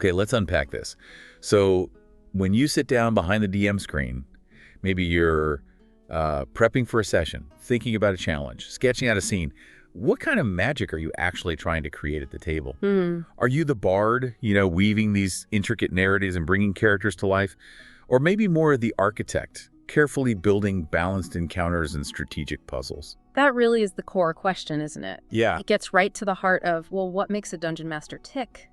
Okay, let's unpack this. So when you sit down behind the DM screen, maybe you're prepping for a session, thinking about a challenge, sketching out a scene, what kind of magic are you actually trying to create at the table? Are you the bard, weaving these intricate narratives and bringing characters to life? Or maybe more the architect, carefully building balanced encounters and strategic puzzles? That really is the core question, isn't it? Yeah. It gets right to the heart of, well, what makes a dungeon master tick?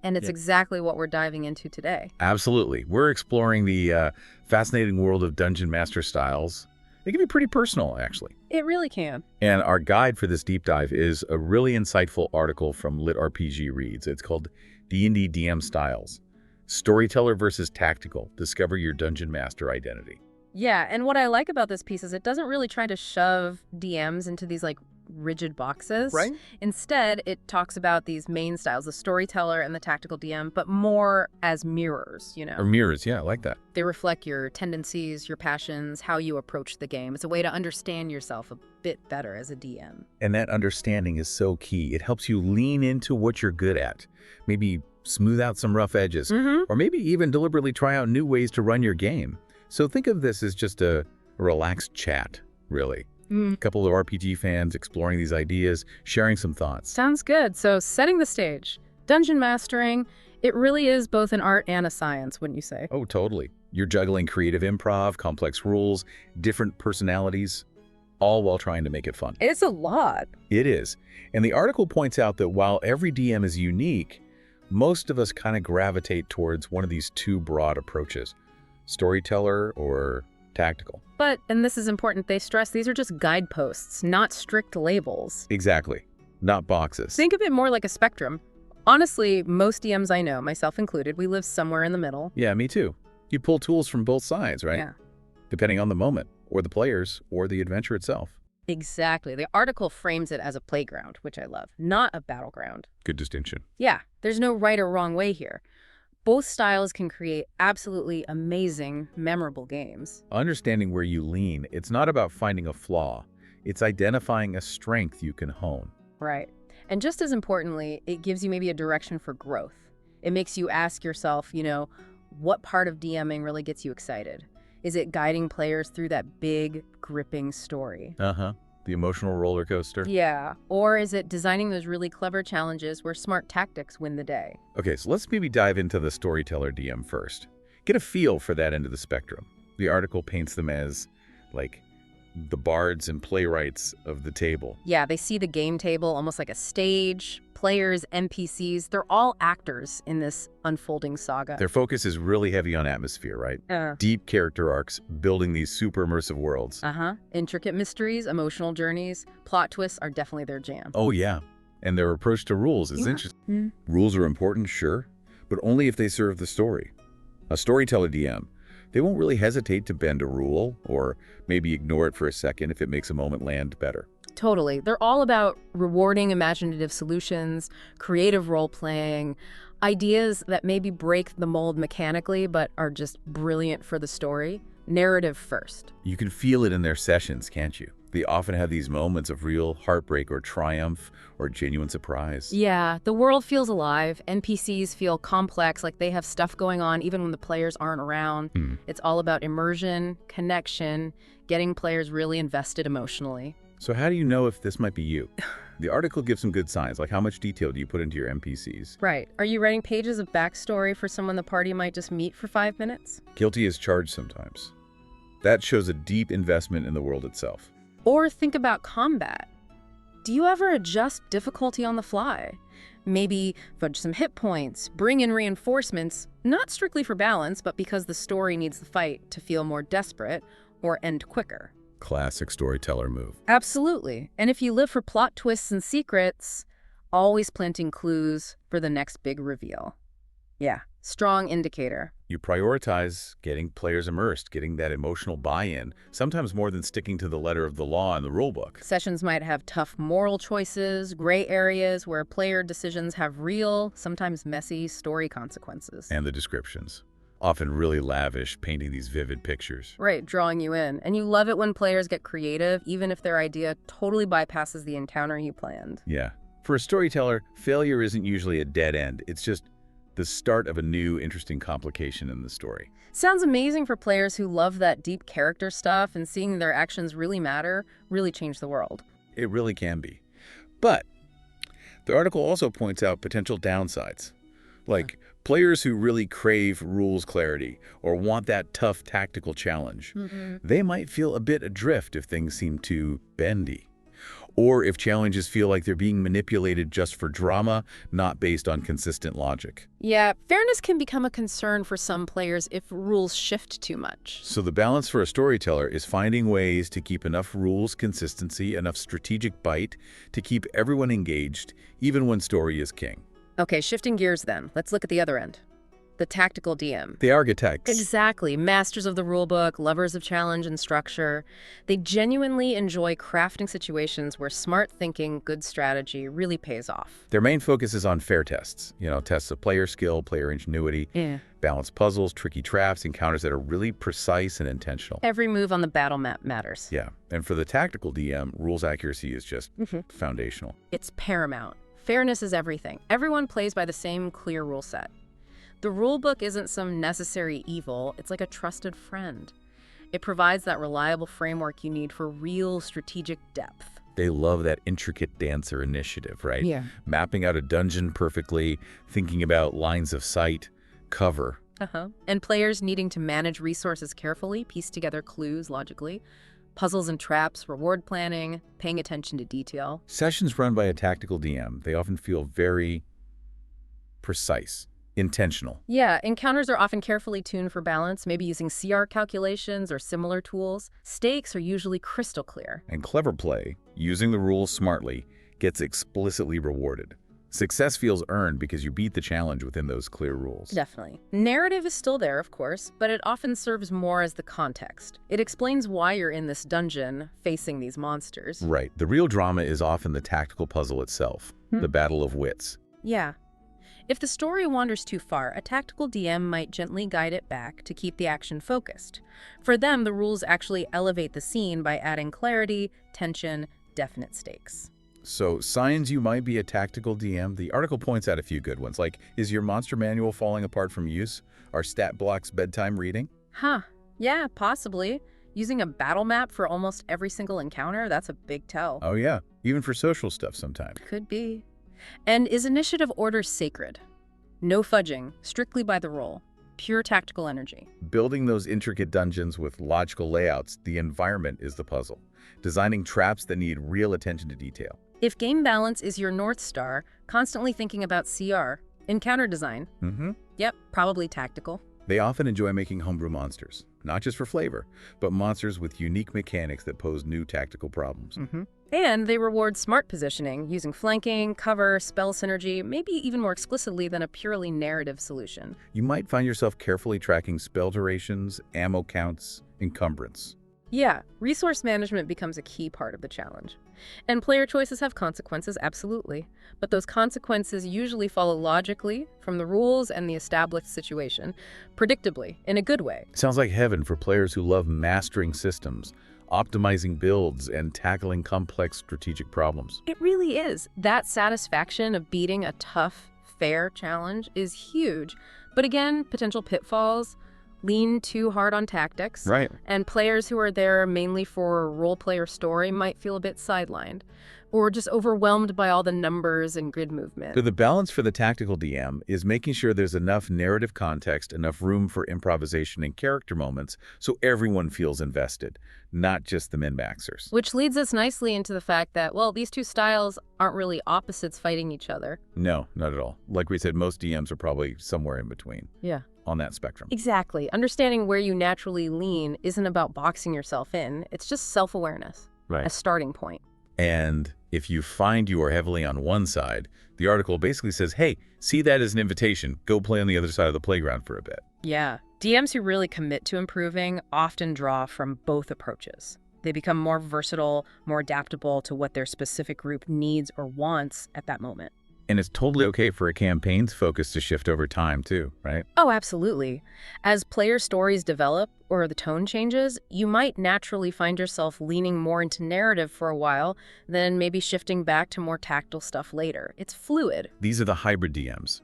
And it's exactly what we're diving into today. Absolutely. We're exploring the fascinating world of dungeon master styles. It can be pretty personal, actually. It really can. And our guide for this deep dive is a really insightful article from LitRPG Reads. It's called D&D DM Styles, Storyteller versus Tactical, Discover Your Dungeon Master Identity. Yeah, and what I like about this piece is it doesn't really try to shove DMs into these rigid boxes. Right. Instead, it talks about these main styles, the storyteller and the tactical DM, but more as mirrors, Or mirrors, yeah, I like that. They reflect your tendencies, your passions, how you approach the game. It's a way to understand yourself a bit better as a DM. And that understanding is so key. It helps you lean into what you're good at. Maybe smooth out some rough edges, or maybe even deliberately try out new ways to run your game. So think of this as just a relaxed chat, really. A couple of RPG fans exploring these ideas, sharing some thoughts. Sounds good. So setting the stage. Dungeon mastering, it really is both an art and a science, wouldn't you say? Oh, totally. You're juggling creative improv, complex rules, different personalities, all while trying to make it fun. It's a lot. It is. And the article points out that while every DM is unique, most of us kind of gravitate towards one of these two broad approaches, storyteller or tactical. But, and this is important, they stress these are just guideposts, not strict labels. Exactly. Not boxes. Think of it more like a spectrum. Honestly, most DMs I know, myself included, we live somewhere in the middle. Yeah, me too. You pull tools from both sides, right? Yeah. Depending on the moment, or the players, or the adventure itself. Exactly. The article frames it as a playground, which I love, not a battleground. Good distinction. Yeah, there's no right or wrong way here. Both styles can create absolutely amazing, memorable games. Understanding where you lean, it's not about finding a flaw. It's identifying a strength you can hone. Right. And just as importantly, it gives you maybe a direction for growth. It makes you ask yourself, what part of DMing really gets you excited? Is it guiding players through that big, gripping story? The emotional roller coaster. Yeah. Or is it designing those really clever challenges where smart tactics win the day? Okay, so let's maybe dive into the storyteller DM first. Get a feel for that end of the spectrum. The article paints them as, the bards and playwrights of the table. Yeah, they see the game table almost like a stage. Players, NPCs, they're all actors in this unfolding saga. Their focus is really heavy on atmosphere, right? Deep character arcs, building these super immersive worlds. Intricate mysteries, emotional journeys, plot twists are definitely their jam. Oh, yeah. And their approach to rules is interesting. Rules are important, sure, but only if they serve the story. A storyteller DM, they won't really hesitate to bend a rule or maybe ignore it for a second if it makes a moment land better. Totally. They're all about rewarding imaginative solutions, creative role-playing, ideas that maybe break the mold mechanically but are just brilliant for the story. Narrative first. You can feel it in their sessions, can't you? They often have these moments of real heartbreak or triumph or genuine surprise. Yeah, the world feels alive. NPCs feel complex, like they have stuff going on even when the players aren't around. It's all about immersion, connection, getting players really invested emotionally. So how do you know if this might be you? The article gives some good signs, like how much detail do you put into your NPCs? Right. Are you writing pages of backstory for someone the party might just meet for 5 minutes? Guilty as charged sometimes. That shows a deep investment in the world itself. Or think about combat. Do you ever adjust difficulty on the fly? Maybe fudge some hit points, bring in reinforcements, not strictly for balance, but because the story needs the fight to feel more desperate or end quicker. Classic storyteller move. Absolutely. And if you live for plot twists and secrets, always planting clues for the next big reveal. Yeah, strong indicator. You prioritize getting players immersed, getting that emotional buy-in, sometimes more than sticking to the letter of the law in the rulebook. Sessions might have tough moral choices, gray areas where player decisions have real, sometimes messy story consequences. And the descriptions. Often really lavish, painting these vivid pictures. Right, drawing you in. And you love it when players get creative, even if their idea totally bypasses the encounter you planned. Yeah. For a storyteller, failure isn't usually a dead end. It's just the start of a new, interesting complication in the story. Sounds amazing for players who love that deep character stuff, and seeing their actions really matter, really change the world. It really can be. But the article also points out potential downsides, like players who really crave rules clarity or want that tough tactical challenge. They might feel a bit adrift if things seem too bendy, or if challenges feel like they're being manipulated just for drama, not based on consistent logic. Yeah, fairness can become a concern for some players if rules shift too much. So the balance for a storyteller is finding ways to keep enough rules consistency, enough strategic bite to keep everyone engaged, even when story is king. Okay, shifting gears then. Let's look at the other end. The tactical DM. The architects. Exactly. Masters of the rulebook, lovers of challenge and structure. They genuinely enjoy crafting situations where smart thinking, good strategy really pays off. Their main focus is on fair tests. Tests of player skill, player ingenuity, balanced puzzles, tricky traps, encounters that are really precise and intentional. Every move on the battle map matters. Yeah. And for the tactical DM, rules accuracy is just foundational. It's paramount. Fairness is everything. Everyone plays by the same clear rule set. The rulebook isn't some necessary evil, it's like a trusted friend. It provides that reliable framework you need for real strategic depth. They love that intricate dancer initiative, right? Yeah. Mapping out a dungeon perfectly, thinking about lines of sight, cover. And players needing to manage resources carefully, piece together clues logically, puzzles and traps, reward planning, paying attention to detail. Sessions run by a tactical DM, they often feel very precise. Intentional. Yeah, encounters are often carefully tuned for balance, maybe using CR calculations or similar tools. Stakes are usually crystal clear. And clever play, using the rules smartly, gets explicitly rewarded. Success feels earned because you beat the challenge within those clear rules. Definitely. Narrative is still there, of course, but it often serves more as the context. It explains why you're in this dungeon, facing these monsters. Right. The real drama is often the tactical puzzle itself, the battle of wits. Yeah. If the story wanders too far, a tactical DM might gently guide it back to keep the action focused. For them, the rules actually elevate the scene by adding clarity, tension, definite stakes. So, signs you might be a tactical DM, the article points out a few good ones, like, is your monster manual falling apart from use? Are stat blocks bedtime reading? Yeah, possibly. Using a battle map for almost every single encounter, that's a big tell. Oh yeah, even for social stuff sometimes. Could be. And is initiative order sacred? No fudging, strictly by the roll. Pure tactical energy. Building those intricate dungeons with logical layouts, the environment is the puzzle. Designing traps that need real attention to detail. If game balance is your North Star, constantly thinking about CR, encounter design. Yep, probably tactical. They often enjoy making homebrew monsters, not just for flavor, but monsters with unique mechanics that pose new tactical problems. And they reward smart positioning, using flanking, cover, spell synergy, maybe even more explicitly than a purely narrative solution. You might find yourself carefully tracking spell durations, ammo counts, encumbrance. Yeah, resource management becomes a key part of the challenge. And player choices have consequences, absolutely. But those consequences usually follow logically from the rules and the established situation, predictably, in a good way. Sounds like heaven for players who love mastering systems, optimizing builds, and tackling complex strategic problems. It really is. That satisfaction of beating a tough, fair challenge is huge. But again, potential pitfalls: lean too hard on tactics. Right. And players who are there mainly for role play or story might feel a bit sidelined, or just overwhelmed by all the numbers and grid movement. So the balance for the tactical DM is making sure there's enough narrative context, enough room for improvisation and character moments so everyone feels invested, not just the min-maxers. Which leads us nicely into the fact that, well, these two styles aren't really opposites fighting each other. No, not at all. Like we said, most DMs are probably somewhere in between. Yeah. On that spectrum. Exactly. Understanding where you naturally lean isn't about boxing yourself in. It's just self-awareness. Right. A starting point. And if you find you are heavily on one side, the article basically says, hey, see that as an invitation. Go play on the other side of the playground for a bit. Yeah. DMs who really commit to improving often draw from both approaches. They become more versatile, more adaptable to what their specific group needs or wants at that moment. And it's totally okay for a campaign's focus to shift over time too, right? Oh, absolutely. As player stories develop or the tone changes, you might naturally find yourself leaning more into narrative for a while, then maybe shifting back to more tactile stuff later. It's fluid. These are the hybrid DMs.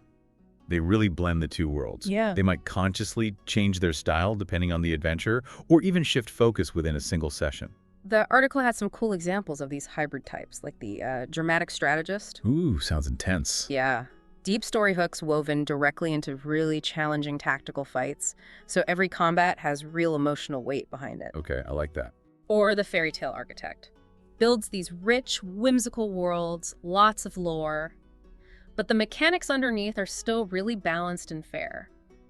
They really blend the two worlds. Yeah. They might consciously change their style depending on the adventure, or even shift focus within a single session. The article had some cool examples of these hybrid types, like the dramatic strategist. Ooh, sounds intense. Yeah. Deep story hooks woven directly into really challenging tactical fights, so every combat has real emotional weight behind it. Okay, I like that. Or the fairy tale architect. Builds these rich, whimsical worlds, lots of lore, but the mechanics underneath are still really balanced and fair.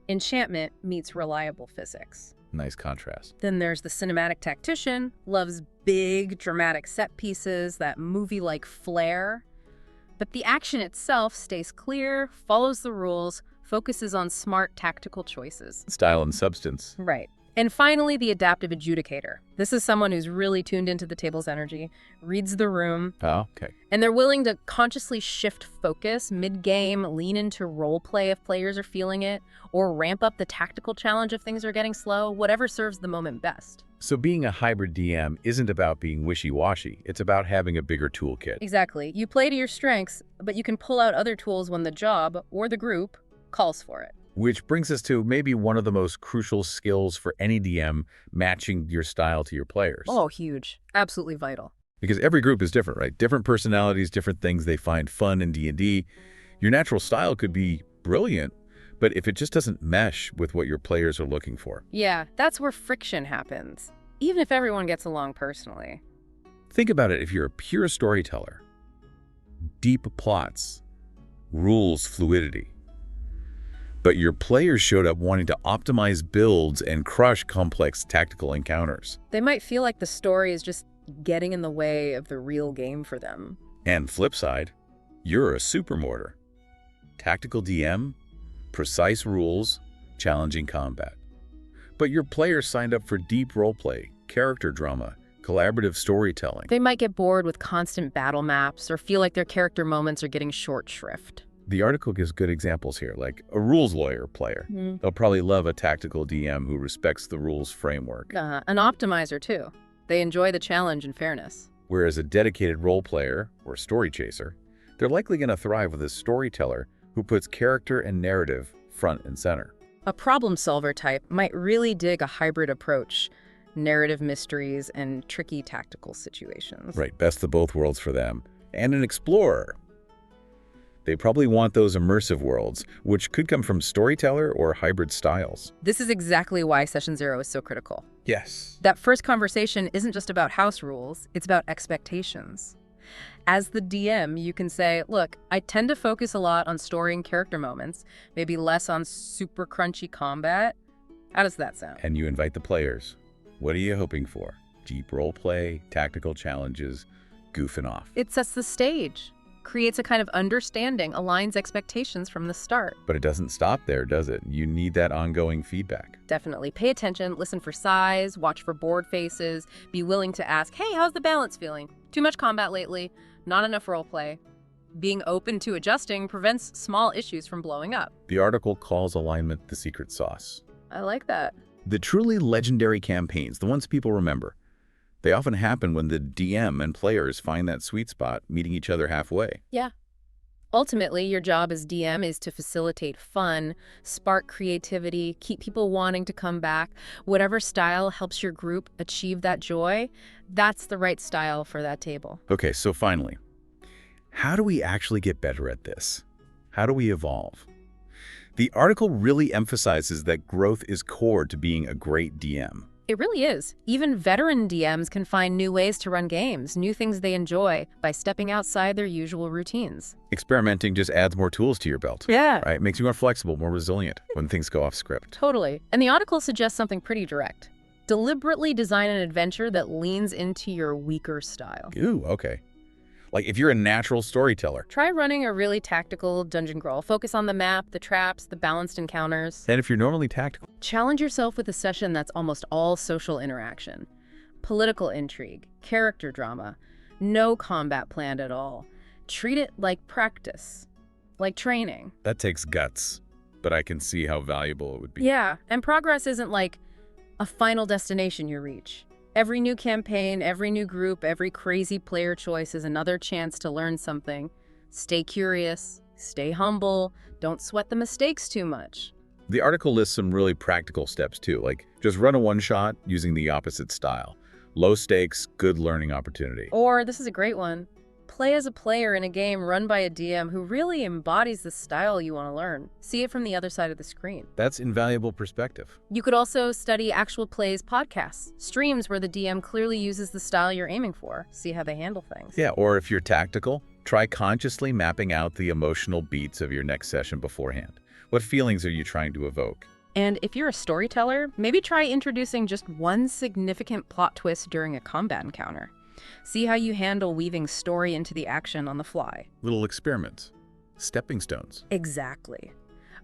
Enchantment meets reliable physics. Nice contrast. Then there's the cinematic tactician, loves big, dramatic set pieces, that movie-like flair. But the action itself stays clear, follows the rules, focuses on smart tactical choices. Style and substance. Right. And finally, the adaptive adjudicator. This is someone who's really tuned into the table's energy, reads the room, Oh, okay. and they're willing to consciously shift focus mid-game, lean into role play if players are feeling it, or ramp up the tactical challenge if things are getting slow, whatever serves the moment best. So being a hybrid DM isn't about being wishy-washy. It's about having a bigger toolkit. Exactly. You play to your strengths, but you can pull out other tools when the job or the group calls for it. Which brings us to maybe one of the most crucial skills for any DM, matching your style to your players. Oh, huge. Absolutely vital. Because every group is different, right? Different personalities, different things they find fun in D&D. Your natural style could be brilliant, but if it just doesn't mesh with what your players are looking for. Yeah, that's where friction happens, even if everyone gets along personally. Think about it if you're a pure storyteller. Deep plots, rules fluidity. But your players showed up wanting to optimize builds and crush complex tactical encounters. They might feel like the story is just getting in the way of the real game for them. And flip side, you're a supermortar. Tactical DM, precise rules, challenging combat. But your players signed up for deep roleplay, character drama, collaborative storytelling. They might get bored with constant battle maps or feel like their character moments are getting short shrift. The article gives good examples here, like a rules lawyer player. They'll probably love a tactical DM who respects the rules framework. An optimizer, too. They enjoy the challenge and fairness. Whereas a dedicated role player or story chaser, they're likely going to thrive with a storyteller who puts character and narrative front and center. A problem solver type might really dig a hybrid approach, narrative mysteries and tricky tactical situations. Right, best of both worlds for them. And an explorer. They probably want those immersive worlds, which could come from storyteller or hybrid styles. This is exactly why Session Zero is so critical. Yes. That first conversation isn't just about house rules, it's about expectations. As the DM, you can say, look, I tend to focus a lot on story and character moments, maybe less on super crunchy combat. How does that sound? And you invite the players. What are you hoping for? Deep roleplay, tactical challenges, goofing off. It sets the stage, creates a kind of understanding, aligns expectations from the start. But it doesn't stop there, does it? You need that ongoing feedback. Definitely. Pay attention, listen for size, watch for bored faces, be willing to ask, hey, how's the balance feeling? Too much combat lately, not enough roleplay. Being open to adjusting prevents small issues from blowing up. The article calls alignment the secret sauce. I like that. The truly legendary campaigns, the ones people remember, they often happen when the DM and players find that sweet spot, meeting each other halfway. Yeah. Ultimately, your job as DM is to facilitate fun, spark creativity, keep people wanting to come back. Whatever style helps your group achieve that joy, that's the right style for that table. Okay, so finally, how do we actually get better at this? How do we evolve? The article really emphasizes that growth is core to being a great DM. It really is. Even veteran DMs can find new ways to run games, new things they enjoy, by stepping outside their usual routines. Experimenting just adds more tools to your belt. Yeah. Right? Makes you more flexible, more resilient when things go off script. Totally. And the article suggests something pretty direct. Deliberately design an adventure that leans into your weaker style. Ooh, okay. Like if you're a natural storyteller. Try running a really tactical dungeon crawl. Focus on the map, the traps, the balanced encounters. And if you're normally tactical. Challenge yourself with a session that's almost all social interaction. Political intrigue, character drama, no combat planned at all. Treat it like practice, like training. That takes guts, but I can see how valuable it would be. Yeah, and progress isn't like a final destination you reach. Every new campaign, every new group, every crazy player choice is another chance to learn something. Stay curious, Stay humble. Don't sweat the mistakes too much. The article lists some really practical steps too, like just run a one-shot using the opposite style. Low stakes, good learning opportunity. Or, this is a great one, play as a player in a game run by a DM who really embodies the style you want to learn. See it from the other side of the screen. That's invaluable perspective. You could also study actual plays podcasts, streams where the DM clearly uses the style you're aiming for. See how they handle things. Yeah, or if you're tactical, try consciously mapping out the emotional beats of your next session beforehand. What feelings are you trying to evoke? And if you're a storyteller, maybe try introducing just one significant plot twist during a combat encounter. See how you handle weaving story into the action on the fly. Little experiments, stepping stones. Exactly.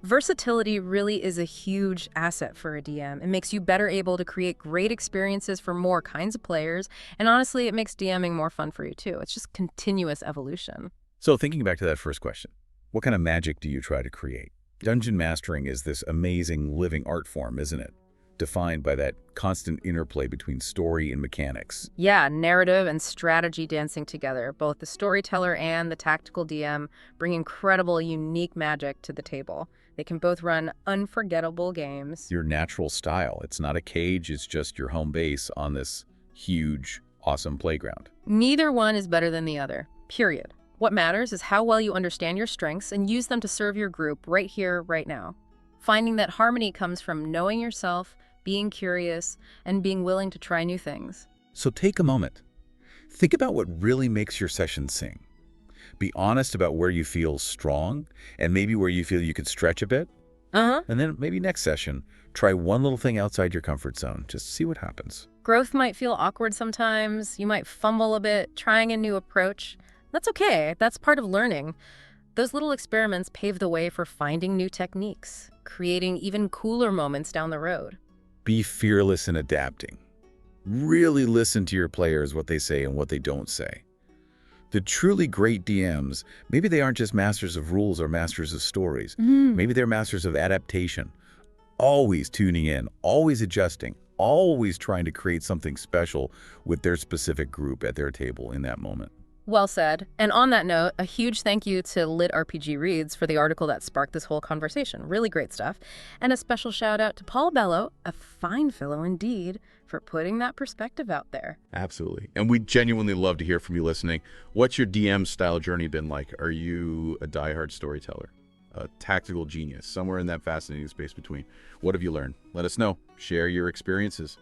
Versatility really is a huge asset for a DM. It makes you better able to create great experiences for more kinds of players, and honestly, it makes DMing more fun for you too. It's just continuous evolution. So thinking back to that first question, what kind of magic do you try to create? Dungeon mastering is this amazing living art form, isn't it? Defined by that constant interplay between story and mechanics. Yeah, narrative and strategy dancing together. Both the storyteller and the tactical DM bring incredible, unique magic to the table. They can both run unforgettable games. Your natural style. It's not a cage, it's just your home base on this huge, awesome playground. Neither one is better than the other, period. What matters is how well you understand your strengths and use them to serve your group right here, right now. Finding that harmony comes from knowing yourself, being curious, and being willing to try new things. So take a moment. Think about what really makes your session sing. Be honest about where you feel strong and maybe where you feel you could stretch a bit. And then maybe next session, try one little thing outside your comfort zone. Just see what happens. Growth might feel awkward sometimes. You might fumble a bit, trying a new approach. That's okay. That's part of learning. Those little experiments pave the way for finding new techniques, creating even cooler moments down the road. Be fearless in adapting. Really listen to your players, what they say and what they don't say. The truly great DMs, maybe they aren't just masters of rules or masters of stories. Maybe they're masters of adaptation. Always tuning in, always adjusting, always trying to create something special with their specific group at their table in that moment. Well said. And on that note, a huge thank you to LitRPG Reads for the article that sparked this whole conversation. Really great stuff. And a special shout out to Paul Bello, a fine fellow indeed, for putting that perspective out there. Absolutely. And we genuinely love to hear from you listening. What's your DM style journey been like? Are you a diehard storyteller, a tactical genius, somewhere in that fascinating space between? What have you learned? Let us know. Share your experiences.